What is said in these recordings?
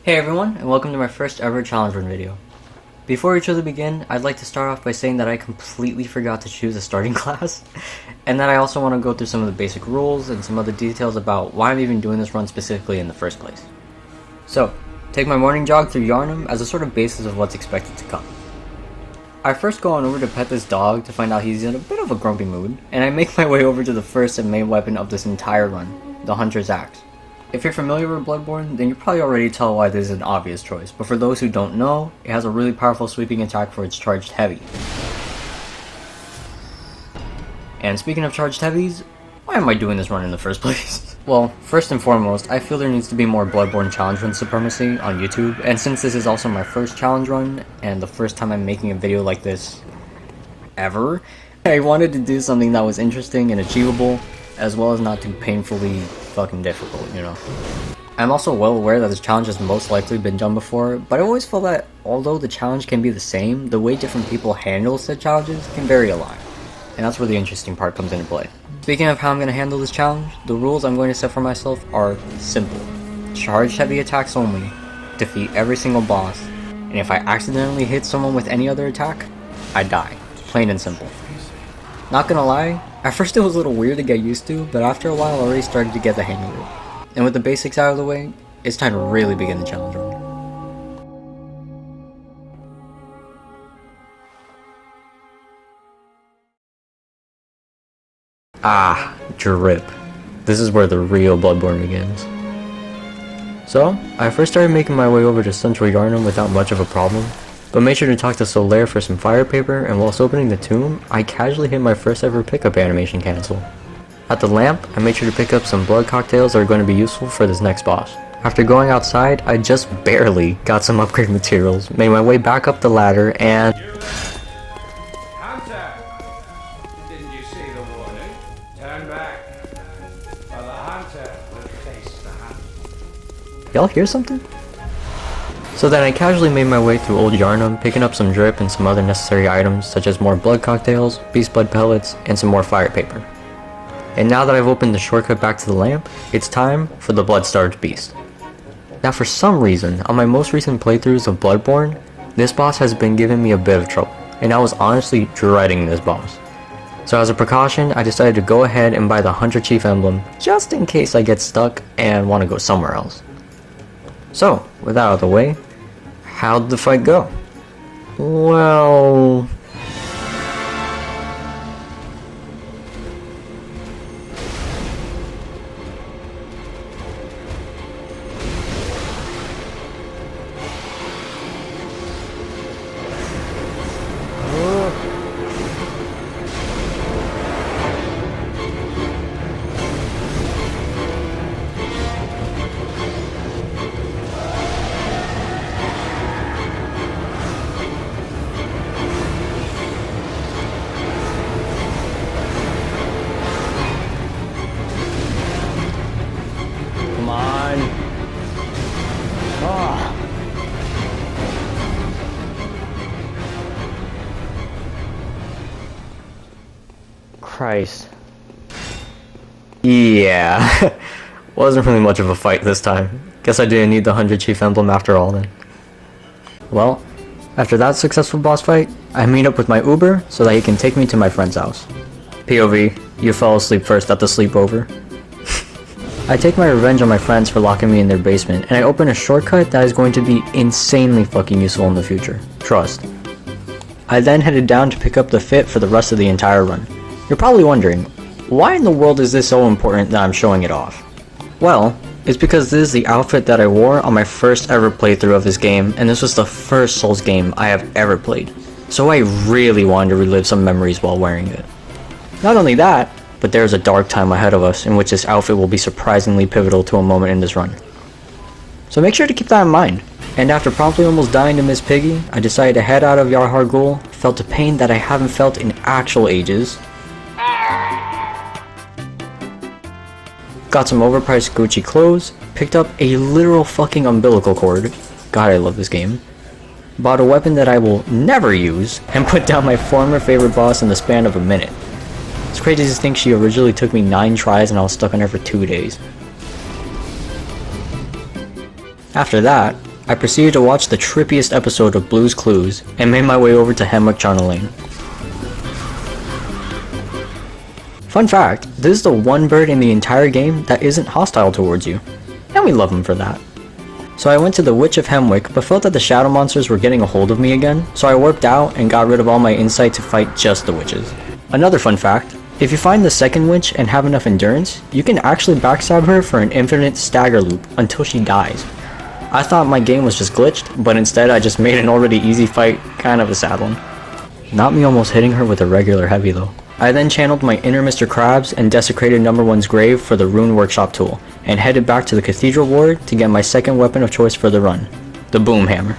Hey everyone, and welcome to my first ever challenge run video. Before we truly begin, I'd like to start off by saying that I completely forgot to choose a starting class, and that I also want to go through some of the basic rules and some other details about why I'm even doing this run specifically in the first place. So, take my morning jog through Yharnam as a sort of basis of what's expected to come. I first go on over to pet this dog to find out he's in a bit of a grumpy mood, and I make my way over to the first and main weapon of this entire run, the Hunter's Axe. If you're familiar with Bloodborne, then you probably already tell why this is an obvious choice, but for those who don't know, it has a really powerful sweeping attack for its charged heavy. And speaking of charged heavies, why am I doing this run in the first place? Well, first and foremost, I feel there needs to be more Bloodborne challenge run supremacy on YouTube, and since this is also my first challenge run, and the first time I'm making a video like this ever, I wanted to do something that was interesting and achievable, as well as not too painfully fucking difficult, you know. I'm also well aware that this challenge has most likely been done before, but I always feel that although the challenge can be the same, the way different people handle said challenges can vary a lot. And that's where the interesting part comes into play. Speaking of how I'm going to handle this challenge, the rules I'm going to set for myself are simple. Charge heavy attacks only, defeat every single boss, and if I accidentally hit someone with any other attack, I die. Plain and simple. Not gonna lie, at first it was a little weird to get used to, but after a while I already started to get the hang of it. And with the basics out of the way, it's time to really begin the challenge run. Ah, drip. This is where the real Bloodborne begins. So, I first started making my way over to Central Yharnam without much of a problem, but made sure to talk to Solaire for some fire paper, and whilst opening the tomb, I casually hit my first ever pickup animation cancel. At the lamp, I made sure to pick up some blood cocktails that are going to be useful for this next boss. After going outside, I just barely got some upgrade materials, made my way back up the ladder, and... Hunter! Didn't you see the warning? Turn back. For the hunter will face the hunt. Y'all hear something? So then I casually made my way through Old Yharnam, picking up some drip and some other necessary items such as more blood cocktails, beast blood pellets, and some more fire paper. And now that I've opened the shortcut back to the lamp, it's time for the blood-starved beast. Now for some reason, on my most recent playthroughs of Bloodborne, this boss has been giving me a bit of trouble, and I was honestly dreading this boss. So as a precaution, I decided to go ahead and buy the Hunter Chief emblem, just in case I get stuck and want to go somewhere else. So, with that out of the way, how'd the fight go? Well... Come on. Oh. Christ. Yeah. Wasn't really much of a fight this time. Guess I didn't need the 100 Chief emblem after all then. Well, after that successful boss fight, I meet up with my Uber so that he can take me to my friend's house. POV, you fell asleep first at the sleepover. I take my revenge on my friends for locking me in their basement, and I open a shortcut that is going to be insanely fucking useful in the future. Trust. I then headed down to pick up the fit for the rest of the entire run. You're probably wondering, why in the world is this so important that I'm showing it off? Well, it's because this is the outfit that I wore on my first ever playthrough of this game, and this was the first Souls game I have ever played. So I really wanted to relive some memories while wearing it. Not only that, but there's a dark time ahead of us in which this outfit will be surprisingly pivotal to a moment in this run. So make sure to keep that in mind. And after promptly almost dying to Miss Piggy, I decided to head out of Yharnam, felt a pain that I haven't felt in actual ages, got some overpriced Gucci clothes, picked up a literal fucking umbilical cord, god I love this game, bought a weapon that I will never use, and put down my former favorite boss in the span of a minute. It's crazy to think she originally took me 9 tries and I was stuck on her for 2 days. After that, I proceeded to watch the trippiest episode of Blue's Clues and made my way over to Hemwick Charnel Lane. Fun fact, this is the one bird in the entire game that isn't hostile towards you, and we love him for that. So I went to the Witch of Hemwick, but felt that the shadow monsters were getting a hold of me again, so I warped out and got rid of all my insight to fight just the witches. Another fun fact, if you find the second witch and have enough endurance, you can actually backstab her for an infinite stagger loop until she dies. I thought my game was just glitched, but instead I just made an already easy fight kind of a sad one. Not me almost hitting her with a regular heavy though. I then channeled my inner Mr. Krabs and desecrated number 1's grave for the Rune Workshop tool, and headed back to the Cathedral Ward to get my second weapon of choice for the run, the Boom Hammer.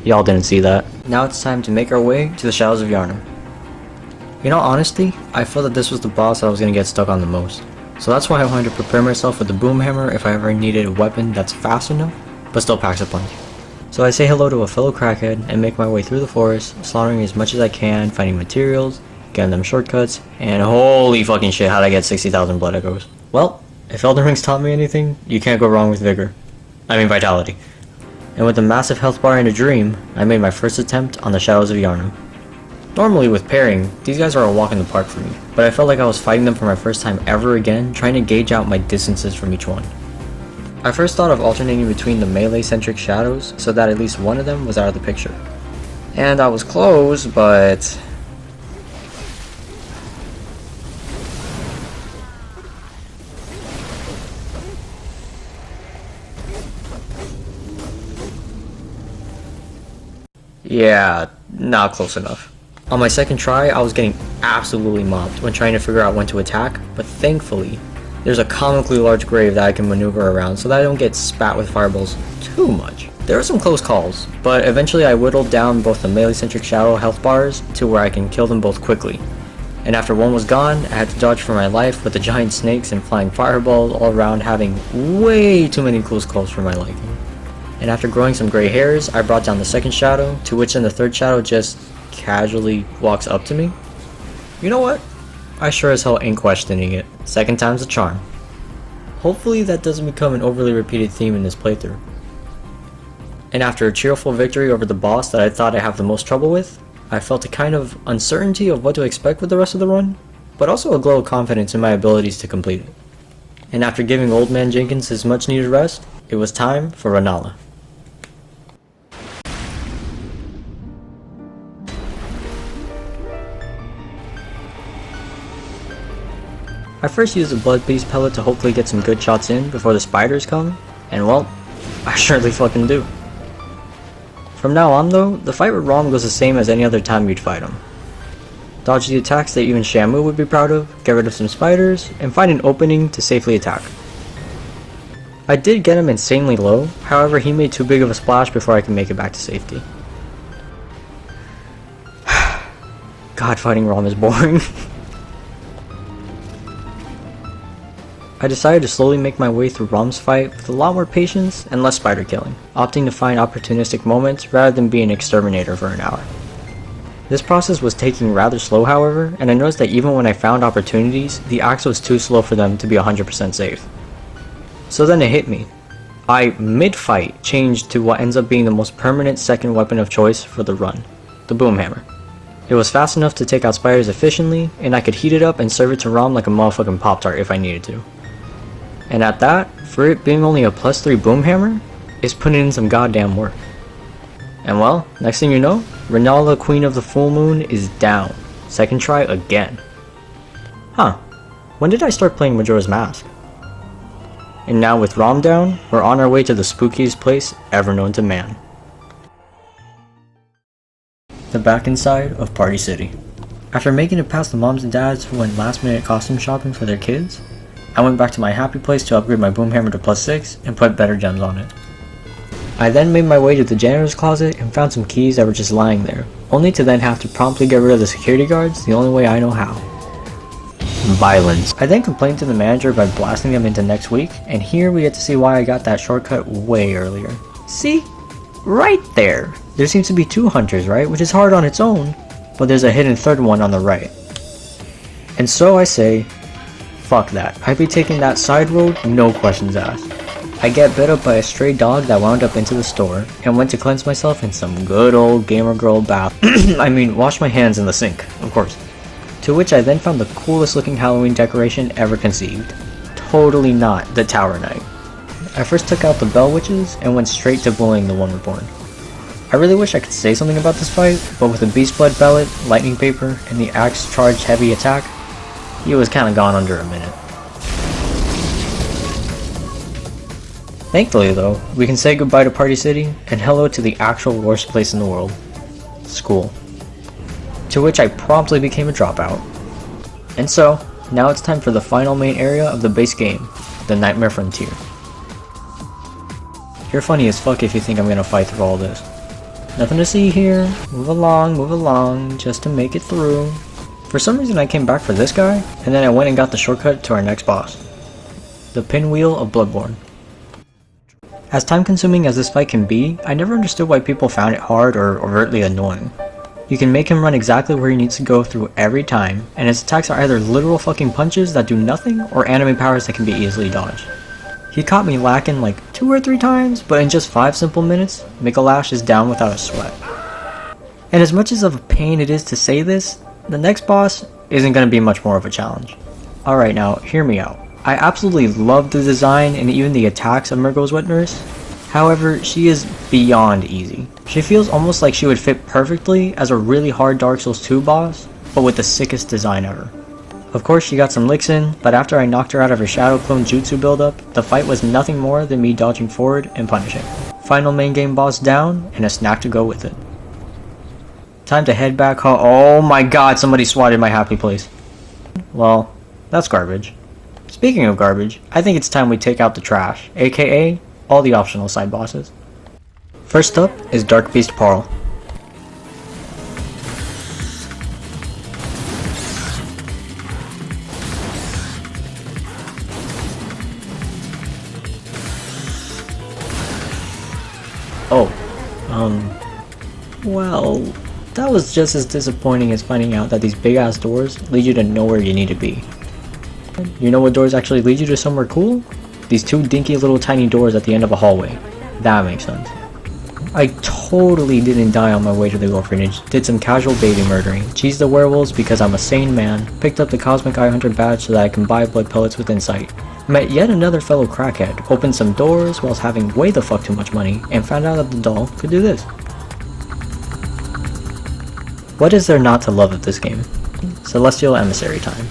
Y'all didn't see that. Now it's time to make our way to the Shadows of Yharnam. In all honesty, I felt that this was the boss that I was going to get stuck on the most. So that's why I wanted to prepare myself with the Boom Hammer if I ever needed a weapon that's fast enough, but still packs a punch. So I say hello to a fellow crackhead and make my way through the forest, slaughtering as much as I can, finding materials, getting them shortcuts, and holy fucking shit, how'd I get 60,000 blood echoes? Well, if Elden Ring's taught me anything, you can't go wrong with vigor. I mean vitality. And with a massive health bar and a dream, I made my first attempt on the Shadows of Yharnam. Normally with pairing, these guys are a walk in the park for me, but I felt like I was fighting them for my first time ever again, trying to gauge out my distances from each one. I first thought of alternating between the melee-centric shadows so that at least one of them was out of the picture. And I was close, but... yeah, not close enough. On my second try, I was getting absolutely mobbed when trying to figure out when to attack, but thankfully, there's a comically large grave that I can maneuver around so that I don't get spat with fireballs too much. There were some close calls, but eventually I whittled down both the melee-centric shadow health bars to where I can kill them both quickly. And after one was gone, I had to dodge for my life with the giant snakes and flying fireballs all around, having way too many close calls for my liking. And after growing some gray hairs, I brought down the second shadow, to which then the third shadow just casually walks up to me. You know what? I sure as hell ain't questioning it. Second time's a charm. Hopefully that doesn't become an overly repeated theme in this playthrough. And after a cheerful victory over the boss that I thought I'd have the most trouble with, I felt a kind of uncertainty of what to expect with the rest of the run, but also a glow of confidence in my abilities to complete it. And after giving Old Man Jenkins his much needed rest, it was time for Rennala. I first used a blood beast pellet to hopefully get some good shots in before the spiders come, and well, I surely fucking do. From now on though, the fight with Rom goes the same as any other time you'd fight him. Dodge the attacks that even Shamu would be proud of, get rid of some spiders, and find an opening to safely attack. I did get him insanely low, however he made too big of a splash before I could make it back to safety. God, fighting Rom is boring. I decided to slowly make my way through Rom's fight with a lot more patience and less spider killing, opting to find opportunistic moments rather than be an exterminator for an hour. This process was taking rather slow however, and I noticed that even when I found opportunities, the axe was too slow for them to be 100% safe. So then it hit me. I, mid-fight, changed to what ends up being the most permanent second weapon of choice for the run, the Boom Hammer. It was fast enough to take out spiders efficiently, and I could heat it up and serve it to Rom like a motherfucking Pop-Tart if I needed to. And at that, for it being only a +3 Boom Hammer, it's putting in some goddamn work. And well, next thing you know, Rennala, Queen of the Full Moon, is down. Second try again. Huh, when did I start playing Majora's Mask? And now with Rom down, we're on our way to the spookiest place ever known to man. The back inside of Party City. After making it past the moms and dads who went last minute costume shopping for their kids, I went back to my happy place to upgrade my Boom Hammer to +6 and put better gems on it. I then made my way to the janitor's closet and found some keys that were just lying there, only to then have to promptly get rid of the security guards the only way I know how. Violence. I then complained to the manager by blasting them into next week, and here we get to see why I got that shortcut way earlier. See? Right there! There seems to be 2 hunters, right? Which is hard on its own, but there's a hidden third one on the right. And so I say, fuck that. I'd be taking that side road, no questions asked. I get bit up by a stray dog that wound up into the store, and went to cleanse myself in some good old gamer girl bath. I mean, wash my hands in the sink, of course. To which I then found the coolest looking Halloween decoration ever conceived. Totally not the Tower Knight. I first took out the Bell Witches, and went straight to bullying the One Reborn. I really wish I could say something about this fight, but with the Beast Blood Bellet, Lightning Paper, and the Axe Charged Heavy Attack, he was kinda gone under a minute. Thankfully though, we can say goodbye to Party City, and hello to the actual worst place in the world. School. To which I promptly became a dropout. And so, now it's time for the final main area of the base game, the Nightmare Frontier. You're funny as fuck if you think I'm gonna fight through all this. Nothing to see here, move along, just to make it through. For some reason I came back for this guy, and then I went and got the shortcut to our next boss. The Pinwheel of Bloodborne. As time consuming as this fight can be, I never understood why people found it hard or overtly annoying. You can make him run exactly where he needs to go through every time, and his attacks are either literal fucking punches that do nothing or anime powers that can be easily dodged. He caught me lacking like 2 or 3 times, but in just 5 simple minutes, Micolash is down without a sweat. And as much as of a pain it is to say this, the next boss isn't going to be much more of a challenge. Alright now, hear me out. I absolutely love the design and even the attacks of Micolash Wet Nurse. However, she is beyond easy. She feels almost like she would fit perfectly as a really hard Dark Souls 2 boss, but with the sickest design ever. Of course she got some licks in, but after I knocked her out of her Shadow Clone Jutsu buildup, the fight was nothing more than me dodging forward and punishing. Final main game boss down, and a snack to go with it. Time to head back home. Oh my god, somebody swatted my happy place. Well, that's garbage. Speaking of garbage, I think it's time we take out the trash, aka all the optional side bosses. First up is Dark Beast Parl. Well, that was just as disappointing as finding out that these big ass doors lead you to nowhere you need to be. You know what doors actually lead you to somewhere cool? These 2 dinky little tiny doors at the end of a hallway. That makes sense. I totally didn't die on my way to the orphanage, did some casual baby murdering, cheesed the werewolves because I'm a sane man, picked up the Cosmic Eye Hunter badge so that I can buy blood pellets within sight, met yet another fellow crackhead, opened some doors whilst having way the fuck too much money, and found out that the doll could do this. What is there not to love of this game? Celestial Emissary time.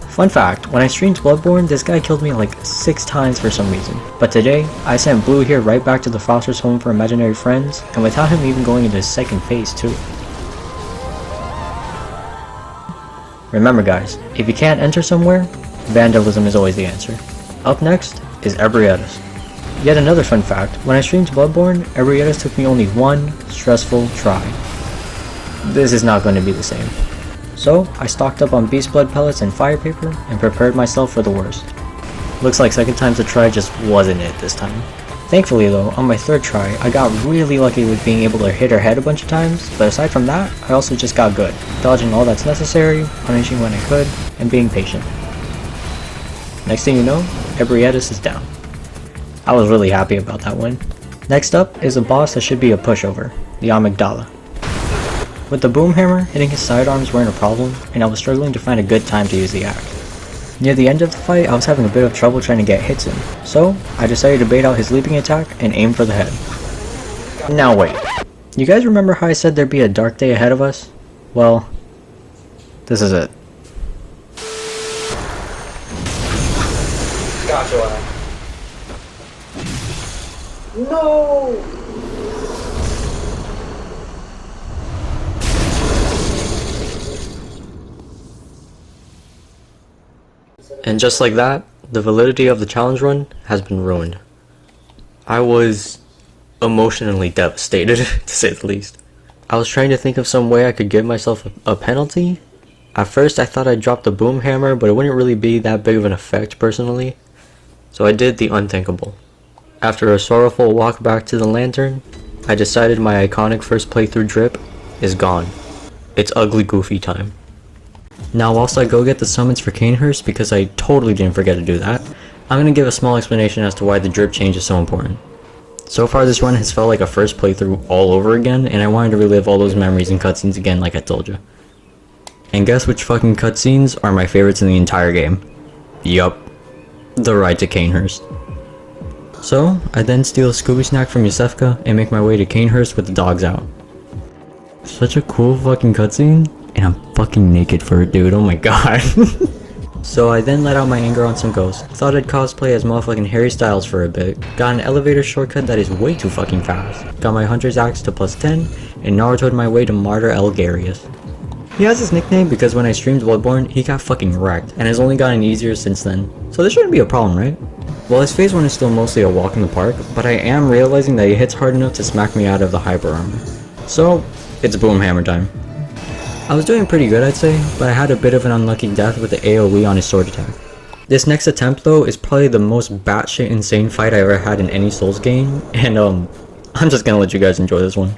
Fun fact, when I streamed Bloodborne, this guy killed me like 6 times for some reason. But today, I sent Blue here right back to the Foster's Home for Imaginary Friends, and without him even going into his second phase too. Remember guys, if you can't enter somewhere, vandalism is always the answer. Up next is Ebrietas. Yet another fun fact, when I streamed Bloodborne, Ebrietas took me only 1 stressful try. This is not going to be the same. So, I stocked up on beast blood pellets and fire paper, and prepared myself for the worst. Looks like second time's a try just wasn't it this time. Thankfully though, on my 3rd try, I got really lucky with being able to hit her head a bunch of times, but aside from that, I also just got good, dodging all that's necessary, punishing when I could, and being patient. Next thing you know, Ebrietas is down. I was really happy about that win. Next up is a boss that should be a pushover, the Amygdala. With the boom hammer, hitting his sidearms weren't a problem, and I was struggling to find a good time to use the axe. Near the end of the fight, I was having a bit of trouble trying to get hits in, so I decided to bait out his leaping attack and aim for the head. Now wait, you guys remember how I said there'd be a dark day ahead of us? Well, this is it. Gotcha. No! And just like that, the validity of the challenge run has been ruined. I was emotionally devastated, to say the least. I was trying to think of some way I could give myself a penalty. At first I thought I'd drop the boom hammer, but it wouldn't really be that big of an effect personally. So I did the unthinkable. After a sorrowful walk back to the lantern, I decided my iconic first playthrough drip is gone. It's ugly goofy time. Now whilst I go get the summons for Canehurst, because I totally didn't forget to do that, I'm gonna give a small explanation as to why the drip change is so important. So far this run has felt like a first playthrough all over again, and I wanted to relive all those memories and cutscenes again like I told you. And guess which fucking cutscenes are my favorites in the entire game? Yup. The ride to Canehurst. So, I then steal a Scooby snack from Yusefka and make my way to Canehurst with the dogs out. Such a cool fucking cutscene, and I'm fucking naked for it, dude, oh my god. So I then let out my anger on some ghosts, thought I'd cosplay as motherfucking Harry Styles for a bit, got an elevator shortcut that is way too fucking fast, got my Hunter's Axe to +10, and Naruto'd my way to Martyr L-Garius. He has this nickname because when I streamed Bloodborne, he got fucking wrecked, and has only gotten easier since then, so this shouldn't be a problem, right? Well, his phase 1 is still mostly a walk in the park, but I am realizing that he hits hard enough to smack me out of the hyper armor. So, it's boom hammer time. I was doing pretty good, I'd say, but I had a bit of an unlucky death with the AoE on his sword attack. This next attempt though is probably the most batshit insane fight I ever had in any Souls game, and I'm just gonna let you guys enjoy this one.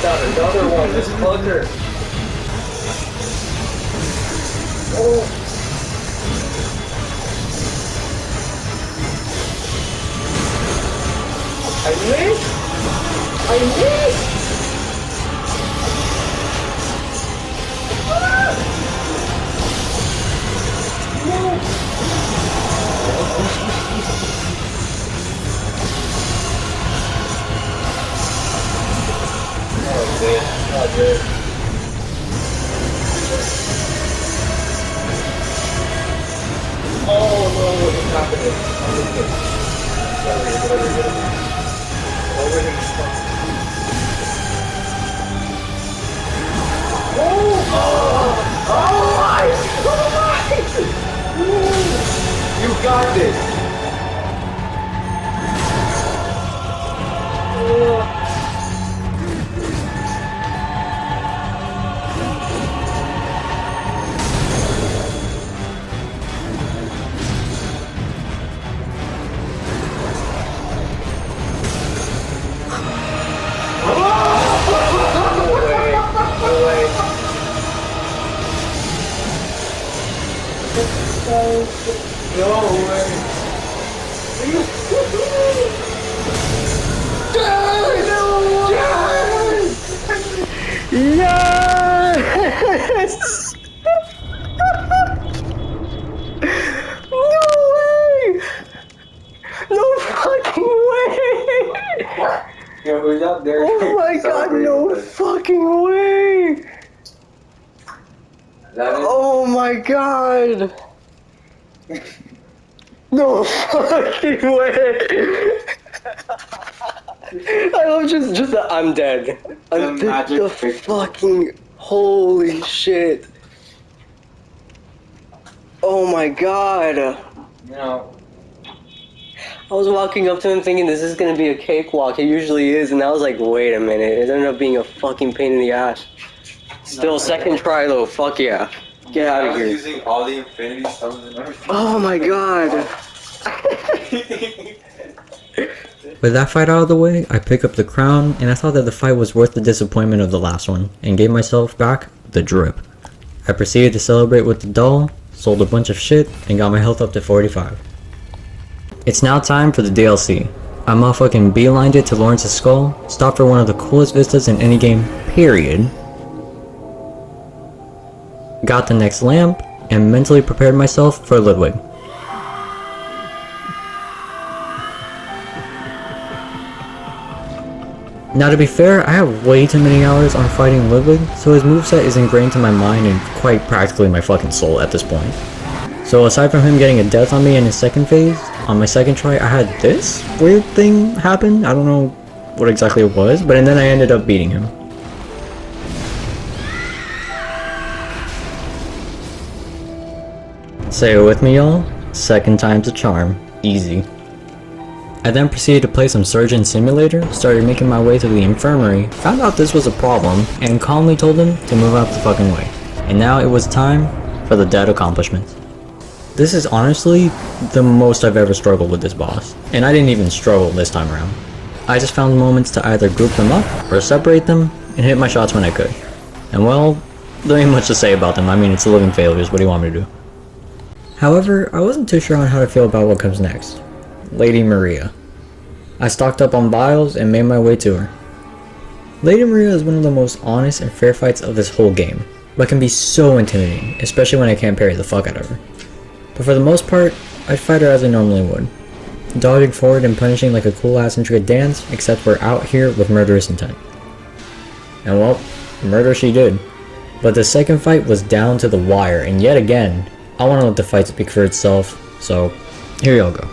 Another one, this fucker. Oh. I missed! I missed! Ah! No! Oh, man. Not good. Oh, no, what is happening? You got this! No way! Yes! No way! was out there. Oh my god, no fucking way! Oh my god! No fucking way! I love just that I'm dead. I'm dead. The fucking holy shit. Oh my god. No. I was walking up to him thinking this is gonna be a cakewalk. It usually is, and I was like, wait a minute. It ended up being a fucking pain in the ass. Still, second try though. Fuck yeah. Get out of here. I was using all the infinity stones and everything. Oh my god. With that fight out of the way, I pick up the crown, and I thought that the fight was worth the disappointment of the last one, and gave myself back the drip. I proceeded to celebrate with the doll, sold a bunch of shit, and got my health up to 45. It's now time for the DLC. I motherfucking beelined it to Laurence's skull, stopped for one of the coolest vistas in any game, period. Got the next lamp, and mentally prepared myself for Ludwig. Now to be fair, I have way too many hours on fighting Ludwig, so his moveset is ingrained to my mind and quite practically my fucking soul at this point. So aside from him getting a death on me in his second phase, on my second try I had this weird thing happen. I don't know what exactly it was, but and then I ended up beating him. Say it with me y'all, second time's a charm, easy. I then proceeded to play some Surgeon Simulator, started making my way to the infirmary, found out this was a problem, and calmly told him to move out the fucking way. And now it was time for the dead accomplishments. This is honestly the most I've ever struggled with this boss, and I didn't even struggle this time around. I just found moments to either group them up, or separate them, and hit my shots when I could. And well, there ain't much to say about them, I mean it's living failures, what do you want me to do? However, I wasn't too sure on how to feel about what comes next. Lady Maria. I stocked up on vials and made my way to her. Lady Maria is one of the most honest and fair fights of this whole game, but can be so intimidating, especially when I can't parry the fuck out of her. But for the most part, I'd fight her as I normally would. Dodging forward and punishing like a cool ass intricate dance, except we're out here with murderous intent. And well, murder she did. But the second fight was down to the wire, and yet again, I want to let the fight speak for itself, so here y'all go.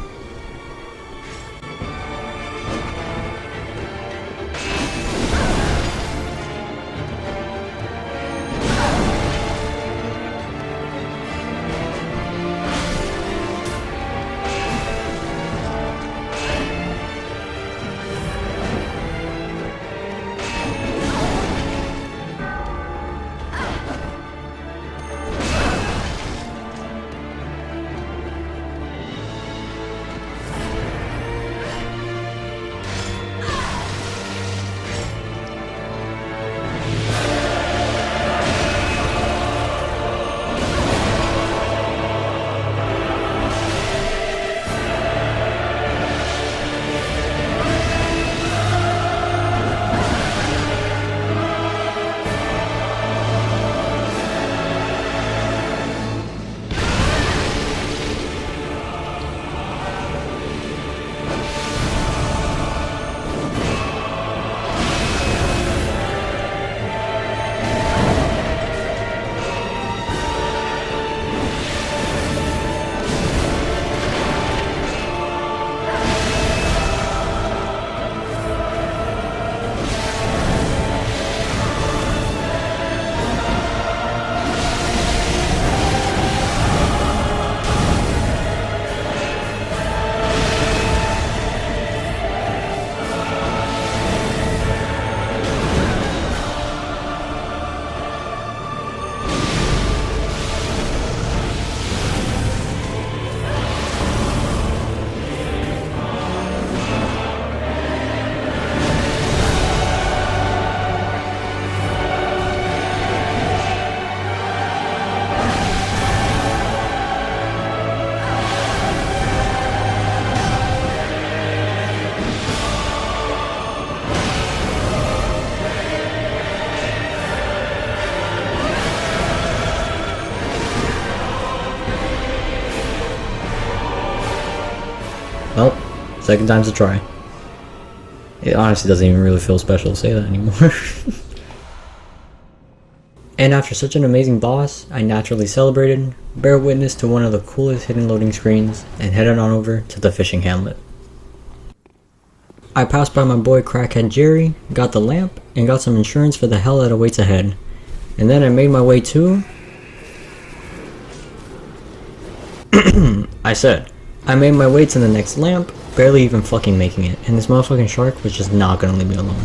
Well, second time's a try. It honestly doesn't even really feel special to say that anymore. And after such an amazing boss, I naturally celebrated, bear witness to one of the coolest hidden loading screens, and headed on over to the fishing hamlet. I passed by my boy Crackhead Jerry, got the lamp, and got some insurance for the hell that awaits ahead. And then I made my way to... I made my way to the next lamp, barely even fucking making it, and this motherfucking shark was just not gonna leave me alone.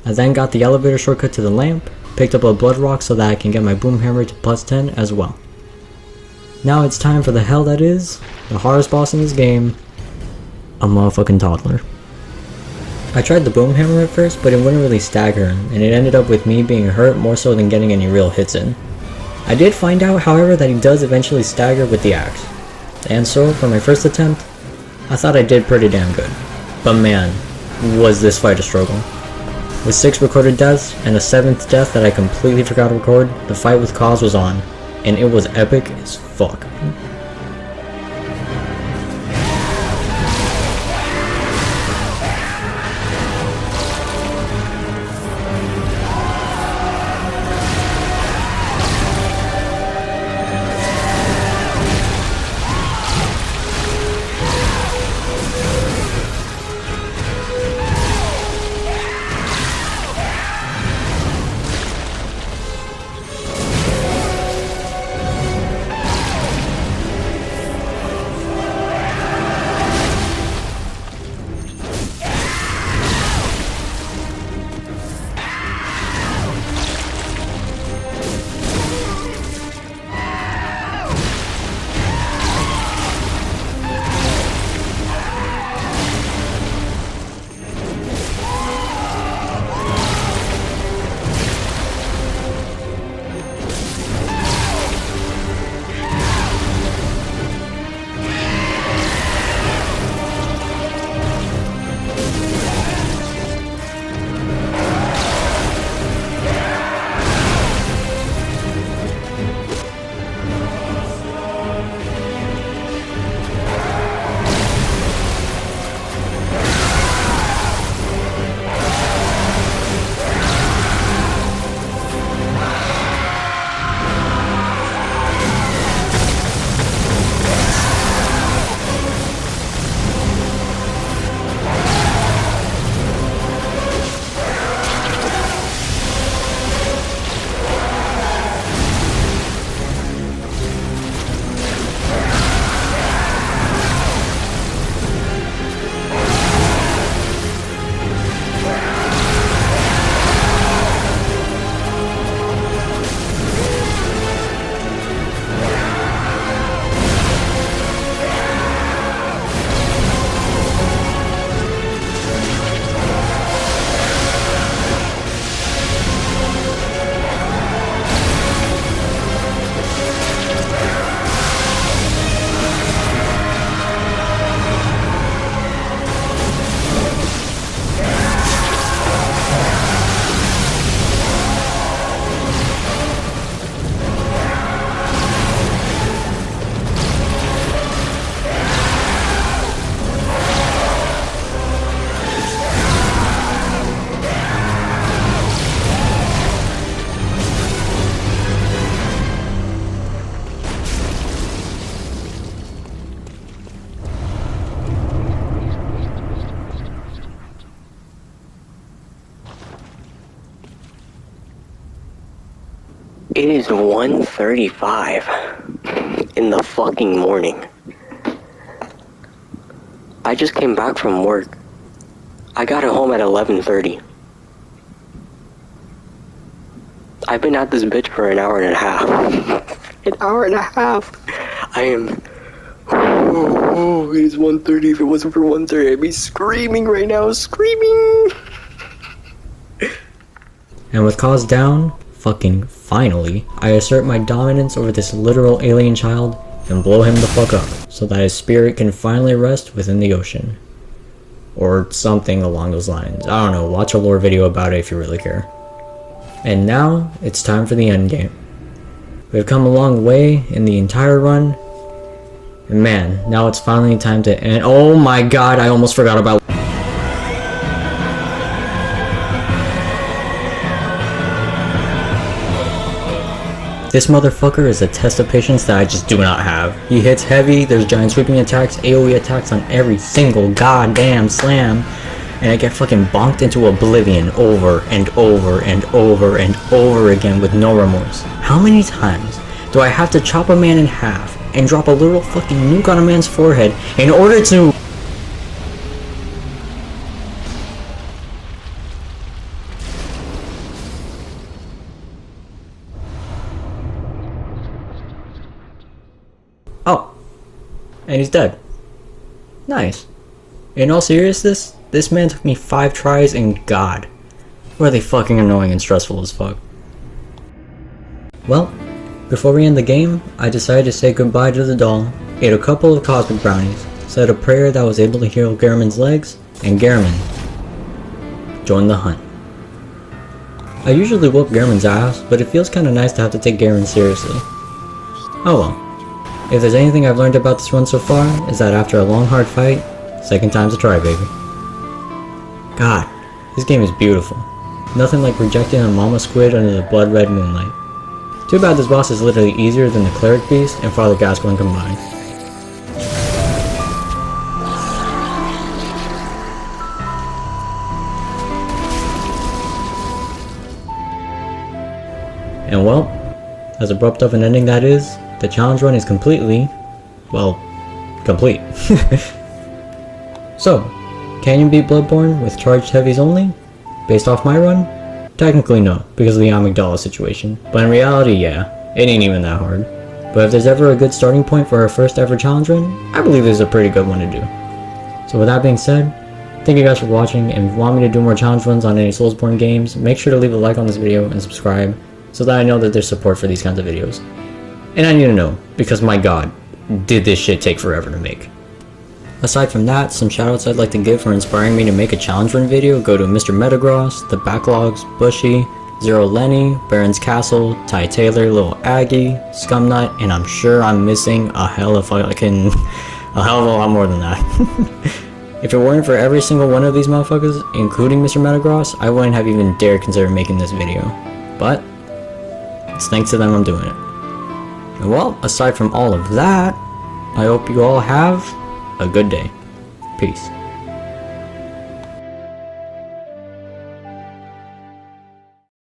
I then got the elevator shortcut to the lamp, picked up a blood rock so that I can get my boom hammer to plus 10 as well. Now it's time for the hell that is, the hardest boss in this game, a motherfucking toddler. I tried the boom hammer at first, but it wouldn't really stagger him, and it ended up with me being hurt more so than getting any real hits in. I did find out, however, that he does eventually stagger with the axe. And so, for my first attempt, I thought I did pretty damn good. But man, was this fight a struggle. With 6 recorded deaths, and a 7th death that I completely forgot to record, the fight with Kos was on, and it was epic as fuck. It is 1:35 in the fucking morning. I just came back from work. I got home at 11:30. I've been at this bitch for an hour and a half. An hour and a half! I am... Oh, it is 1:30. If it wasn't for 1:30, I'd be screaming right now. Screaming! And with Kos down, fucking finally, I assert my dominance over this literal alien child and blow him the fuck up, so that his spirit can finally rest within the ocean. Or something along those lines. I don't know, watch a lore video about it if you really care. And now, it's time for the endgame. We've come a long way in the entire run, and man, now it's finally time to end. Oh my god, I almost forgot about... This motherfucker is a test of patience that I just do not have. He hits heavy, there's giant sweeping attacks, AoE attacks on every single goddamn slam, and I get fucking bonked into oblivion over and over and over and over again with no remorse. How many times do I have to chop a man in half and drop a literal fucking nuke on a man's forehead in order to... Oh, and he's dead. Nice. In all seriousness, this man took me 5 tries, and god, were they fucking annoying and stressful as fuck. Well, before we end the game, I decided to say goodbye to the doll, ate a couple of cosmic brownies, said a prayer that was able to heal Garmin's legs, and Garmin joined the hunt. I usually whoop Garmin's ass, but it feels kinda nice to have to take Garmin seriously. Oh well. If there's anything I've learned about this run so far, is that after a long hard fight, second time's a try, baby. God, this game is beautiful. Nothing like rejecting a mama squid under the blood red moonlight. Too bad this boss is literally easier than the Cleric Beast and Father Gascoigne combined. And well, as abrupt of an ending that is, the challenge run is completely, well, complete. So, can you beat Bloodborne with charged heavies only? Based off my run? Technically no, because of the amygdala situation, but in reality yeah, it ain't even that hard. But if there's ever a good starting point for our first ever challenge run, I believe this is a pretty good one to do. So with that being said, thank you guys for watching, and if you want me to do more challenge runs on any Soulsborne games, make sure to leave a like on this video and subscribe, so that I know that there's support for these kinds of videos. And I need to know, because my god, did this shit take forever to make. Aside from that, some shoutouts I'd like to give for inspiring me to make a challenge run video go to Mr. Metagross, The Backlogs, Bushy, Zero Lenny, Baron's Castle, Ty Taylor, Little Aggie, Scumnut, and I'm sure I'm missing a hell of a lot more than that. If it weren't for every single one of these motherfuckers, including Mr. Metagross, I wouldn't have even dared consider making this video. But, it's thanks to them I'm doing it. And well, aside from all of that, I hope you all have a good day. Peace.